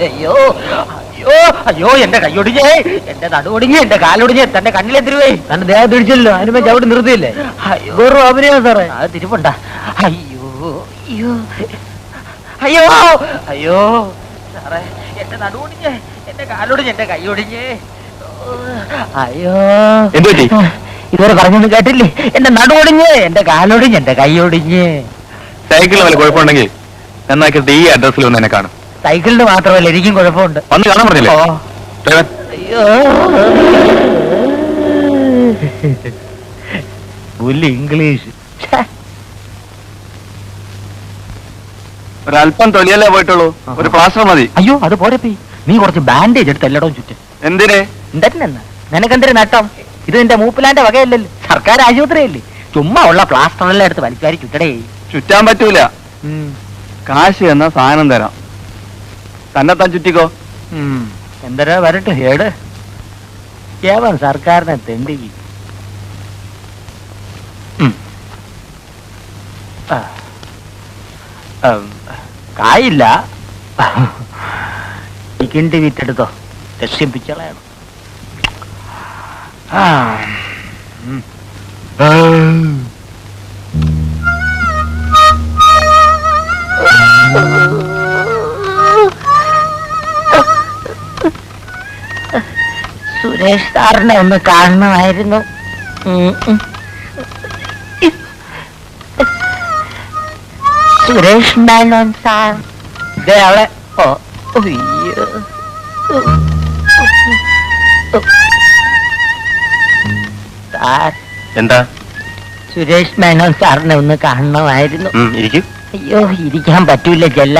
അയ്യോ അയ്യോ അയ്യോ, എന്റെ കൈയൊടിഞ്ഞേ, എന്റെ നടുവൊടിഞ്ഞ്, എന്റെ കാലൊടിഞ്ഞ്, തന്റെ കണ്ണിലെത്തിരുവേ. തന്റെ ദേഹം തിരിച്ചല്ലോ, അതിനുമ്പോ ചവിട്ടി നിർത്തിയില്ലേ? വെറും അഭിനയം സാറേ. അത് തിരുപ്പുണ്ട. അയ്യോ അയ്യോ അയ്യോ അയ്യോ സാറേ, എന്റെ നടുവൊടിഞ്ഞ്, എന്റെ കാലൊടിഞ്ഞ്, എന്റെ കൈയൊടിഞ്ഞ്. അയ്യോ ഇതുവരെ പറഞ്ഞൊന്നും കേട്ടില്ലേ? എന്റെ നടുവൊടിഞ്ഞ്, എന്റെ കാലൊടിഞ്ഞ്, എന്റെ കൈയൊടിഞ്ഞ്. സൈക്കിളിൽ വല്ല കുഴപ്പമുണ്ടെങ്കിൽ എന്നാക്കിട്ട് ഈ അഡ്രസ്സിൽ ഒന്ന് എന്നെ കാണും. സൈക്കിളിന് മാത്രമല്ല, എനിക്കും കുഴപ്പമുണ്ട്. വന്ന് കാണാൻ പറഞ്ഞില്ലേ? അയ്യോ ഇംഗ്ലീഷ്. ഒരല്പം തൊലിയല്ലേ പോയിട്ടുള്ളൂ, ഒരു പ്ലാസ്റ്റർ മതി. അയ്യോ അത് പോരപ്പി, നീ കുറച്ച് ബാൻഡേജ് എടുത്ത് എല്ലായിടവും ചുറ്റും. എന്തിനെ? എന്തെന്നാ നിനക്കെന്തൊരു നട്ടം? ഇത് നിന്റെ മൂപ്പിലാന്റെ വകയല്ലല്ലോ, സർക്കാർ ആശുപത്രിയല്ലേ. ചുമ്മാ ഉള്ള പ്ലാസ്റ്ററെല്ലാം എടുത്ത് വലിച്ചാരി ചുറ്റടേ. ചുറ്റാൻ പറ്റൂല, കാശ് എന്ന സാധനം തരാം, തന്നെ താൻ ചുറ്റിക്കോ. എന്തരാ വരട്ടെ ഹേട്, കേവൻ സർക്കാരിനെ തെണ്ടി. കായില്ല, ഈ കിണ്ടി വിറ്റെടുത്തോ, രക്ഷിപ്പിച്ചളയണം. സുരേഷ് സാറിനെ ഒന്ന് കാണണമായിരുന്നു. സുരേഷ് മേനോൻ സാർ അവിടെ. സാർ എന്താ? സുരേഷ് മേനോൻ സാറിനെ ഒന്ന് കാണണമായിരുന്നു. അയ്യോ ഇരിക്കാൻ പറ്റൂല ചെല്ല.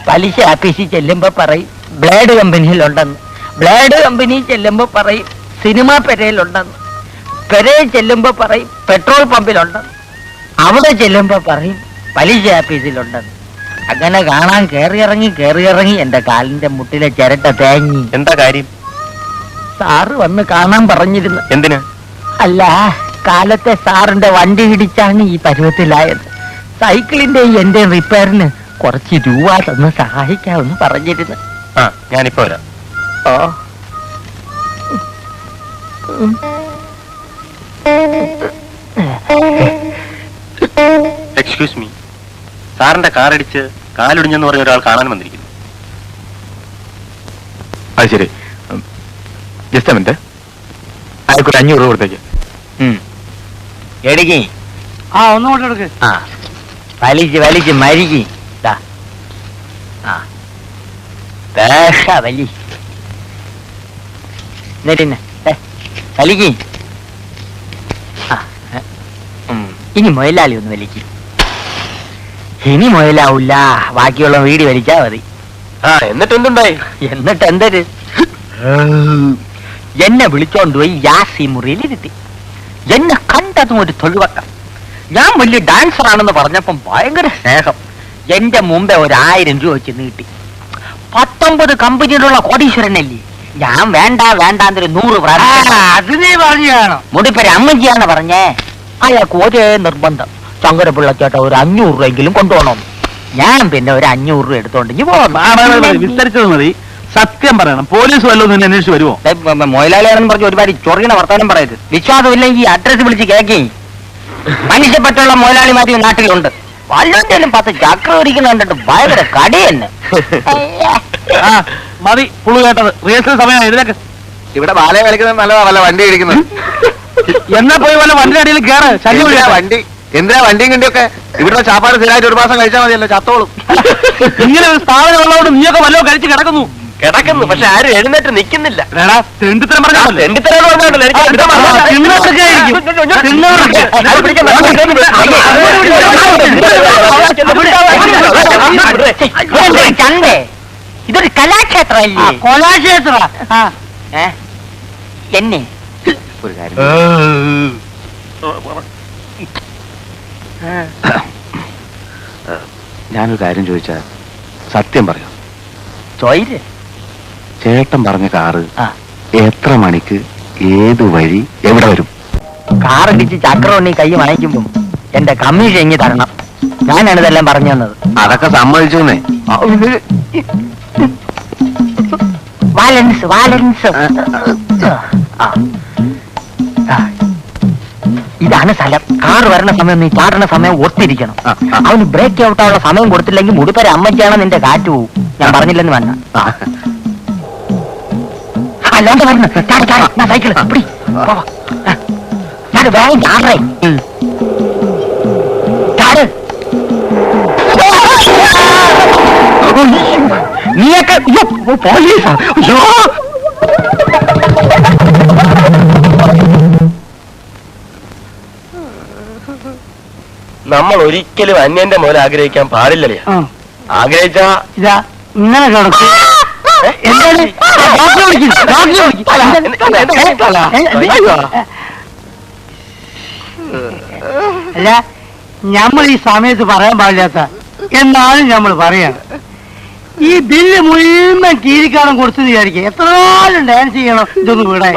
പലിശ ആഫീസിൽ ചെല്ലുമ്പോ പറയും ബ്ലേഡ് കമ്പനിയിലുണ്ടെന്ന്, ബ്ലേഡ് കമ്പനി ചെല്ലുമ്പോ പറയും സിനിമാ പെരയിലുണ്ടെന്ന്, പെരയിൽ ചെല്ലുമ്പോ പറയും പെട്രോൾ പമ്പിലുണ്ടെന്ന്, അവിടെ ചെല്ലുമ്പോ പറയും പലിശ ആഫീസിലുണ്ടെന്ന്. അങ്ങനെ കാണാൻ കേറിയിറങ്ങി എന്റെ കാലിന്റെ മുട്ടിലെ ചിരട്ട തേങ്ങി. എന്താ കാര്യം? സാറ് വന്ന് കാണാൻ പറഞ്ഞിരുന്നു. എന്തിനാ? അല്ല, കാലത്തെ സാറിന്റെ വണ്ടി ഇടിച്ചാണ് ഈ പരുവത്തിലായത്. സൈക്കിളിന്റെ എന്റെ റിപ്പയറിന് കുറച്ച് രൂപ തന്ന് സഹായിക്കാമെന്ന് പറഞ്ഞിരുന്നു. ഞാനിപ്പോ വരാം. എക്സ്ക്യൂസ് മീ, സാറിന്റെ കാറടിച്ച് കാലൊടിഞ്ഞെന്ന് പറഞ്ഞ ഒരാൾ കാണാൻ വന്നിരിക്കുന്നു. അത് ശരി, ജസ്റ്റ് മിനിറ്റ്, അയാൾക്കൊരു 500 രൂപ കൊടുത്തേക്ക്. എടുക്കി. ഒന്നുകൂടെ എടുക്ക്. വലിച്ച് മരിക്കി. വലി വലിക്ക്. ഇനി മുയലാളി ഒന്ന് വലിക്ക്. ഇനി മുയലാവൂല, ബാക്കിയുള്ള വീട് വലിച്ചാ മതി. എന്നിട്ട് എന്തുണ്ടായി? എന്നിട്ട് എന്തൊരു എന്നെ വിളിച്ചോണ്ട് പോയി യാസി മുറിയിൽ ഇരുത്തി. എന്നെ കണ്ടതും ഒരു തൊഴിവട്ടം. ഞാൻ വലിയ ഡാൻസർ ആണെന്ന് പറഞ്ഞപ്പം ഭയങ്കര സ്നേഹം. എന്റെ മുമ്പേ 1000 രൂപ വെച്ച് നീട്ടി. 19 കമ്പനിയിലുള്ള കോടീശ്വരനല്ലേ ഞാൻ. വേണ്ടാന്നൊരു 100 അത് നീ പറഞ്ഞാണോ? മുടിപ്പര അമ്മജിയാണ് പറഞ്ഞേ. അയാൾക്ക് ഒരേ നിർബന്ധം, ശങ്കരപിള്ളച്ചേട്ട ഒരു 500 രൂപയെങ്കിലും കൊണ്ടുപോകണം. ഞാൻ പിന്നെ ഒരു 500 രൂപ എടുത്തോണ്ട് വിസ്തരിച്ചത് മതി, സത്യം പറയണം. പോലീസ് വല്ലതും നിന്നെ അന്വേഷിച്ച് വരുമോ? മൊയിലാളിയാണെന്ന് പറഞ്ഞ് ഒരുപാട് ചൊറിയണ വർത്താനം പറയരുത്. വിശ്വാസമില്ലെങ്കിൽ അഡ്രസ് വിളിച്ച് കേക്കി. മനുഷ്യപ്പറ്റുള്ള മൊയിലാളിമാരി നാട്ടിലുണ്ട്. വല്ലതിലും 10 ചക്ര ഒരിക്കുന്ന കണ്ടിട്ട് ഭയങ്കര കടി തന്നെ. മതി പുളു കേട്ടത്. റിഹേഴ്സൽ സമയം എഴുതേക്ക്. ഇവിടെ ബാലയെ കളിക്കുന്നത് നല്ലതാ, വല്ല വണ്ടി ഇടിക്കുന്നത്. എന്നാ പോയി വല്ല വണ്ടി അടിയിൽ കയറ്. വണ്ടി എന്തിനാ വണ്ടിയും കണ്ടിയൊക്കെ? ഇവിടെ ചാപ്പാട് സ്ഥിരമായിട്ട് 1 മാസം കഴിച്ചാൽ മതിയല്ലോ, ചത്തോളും. ഇങ്ങനെ ഒരു സ്ഥാപനം ഉള്ളതുകൊണ്ട് നീയൊക്കെ വല്ലതും കഴിച്ച് കിടക്കുന്നു. പക്ഷെ ആരും എഴുന്നേറ്റ് നിൽക്കുന്നില്ല. തെണ്ടിത്തരം പറഞ്ഞാൽ ചന്തേ, ഇതൊരു കലാക്ഷേത്രമല്ലേ? കലാക്ഷേത്ര എന്നെ ഒരു കാര്യം, ഞാനൊരു കാര്യം ചോദിച്ചാൽ സത്യം പറയൂ. ചോയില് ചേട്ടൻ പറഞ്ഞ കാറ് എത്ര മണിക്ക് ഏത് വഴി എവിടെ വരും? കാറടിച്ച് ചക്രവണ്ണി കൈ മണയ്ക്കുമ്പോ എന്റെ കമ്മീഷൻ ഇങ്ങി തരണം. ഞാനാണ് ഇതെല്ലാം പറഞ്ഞു തന്നത്. അതൊക്കെ സമ്മതിച്ചോന്നേ. വാലൻസ് വാലൻസ്. ഇതാണ് സ്ഥലം. കാറ് വരണ സമയം നീ ചാടണ സമയം ഒത്തിരിക്കണം. അവന് ബ്രേക്ക് ഔട്ടാനുള്ള സമയം കൊടുത്തില്ലെങ്കിൽ മുടിപ്പര അമ്മയ്ക്കാണ് നിന്റെ കാറ്റ് പോവും. ഞാൻ പറഞ്ഞില്ലെന്ന് വേണ്ട. അല്ലാണ്ട് പറഞ്ഞു സൈക്കിള് ഞാൻ വേഗം ചാടേ. ചാട്. നീയൊക്കെ പോലീസാ. നമ്മൾ ഒരിക്കലും അന്യന്റെ മുതൽ ആഗ്രഹിക്കാൻ പാടില്ലല്ലേ. ആഗ്രഹിച്ചാ ഇതാ ഇങ്ങനെ കിടക്കും. അല്ല, നമ്മൾ ഈ സമയത്ത് പറയാൻ പാടില്ലാത്ത എന്നാലും നമ്മൾ പറയാണ്. ഈ ബില്ല് മുഴുവൻ കീരിക്കാളം കൊടുത്തെന്ന് വിചാരിക്കുക. എത്ര നാളും ഡാൻസ് ചെയ്യണം ഇതൊന്ന് വീടാൻ.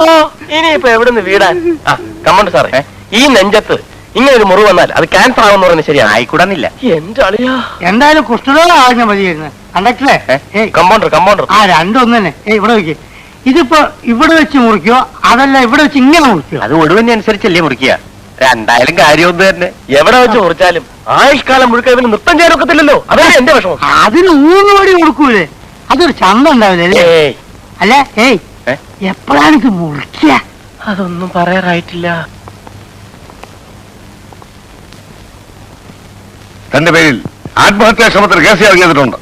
ഇനിയിപ്പോ എവിടുന്ന് വീടാൻ? കമ്മണ്ട് സാറേ, ഈ നെഞ്ചത്ത് ഇങ്ങനെ ഒരു മുറിവ് വന്നാൽ അത് ക്യാൻസർ ആവുന്ന പറയുന്നത് ശരിയാണ്. ആയിക്കൂടാന്നില്ല. എന്റെ അളിയാ, എന്തായാലും കുഷ്ഠരോഗം ആകുന്ന മതിയായിരുന്നു. കണ്ടക്ടറെ, കമ്പൗണ്ടർ കമ്പൗണ്ടർ ആ രണ്ടൊന്നു തന്നെ. ഇവിടെ വെക്ക്. ഇതിപ്പോ ഇവിടെ വെച്ച് മുറിക്കോ അതല്ല ഇവിടെ വെച്ച് ഇങ്ങനെ മുറിക്കോ? അത് ഒടുവിനെ അനുസരിച്ചല്ലേ മുറിക്കുക. രണ്ടായാലും കാര്യമൊന്നും തന്നെ. എവിടെ വെച്ച് മുറിച്ചാലും ആയുഷ്കാലം മുഴുക്ക ഇവന് നൃത്തം ചെയ്യാനൊക്കത്തില്ലല്ലോ. അതാണ് എന്റെ വിഷമം. അതിന് 3 കോടി കൊടുക്കൂലേ? അതൊരു ചന്തം ഉണ്ടാവില്ലേ? അല്ല, എപ്പോഴാണ് ഇത് മുറിക്കുക? അതൊന്നും പറയാറായിട്ടില്ല. തന്റെ പേരിൽ ആത്മഹത്യാ ശ്രമത്തിൽ കേസ് ഇറങ്ങിയിട്ടുണ്ട്.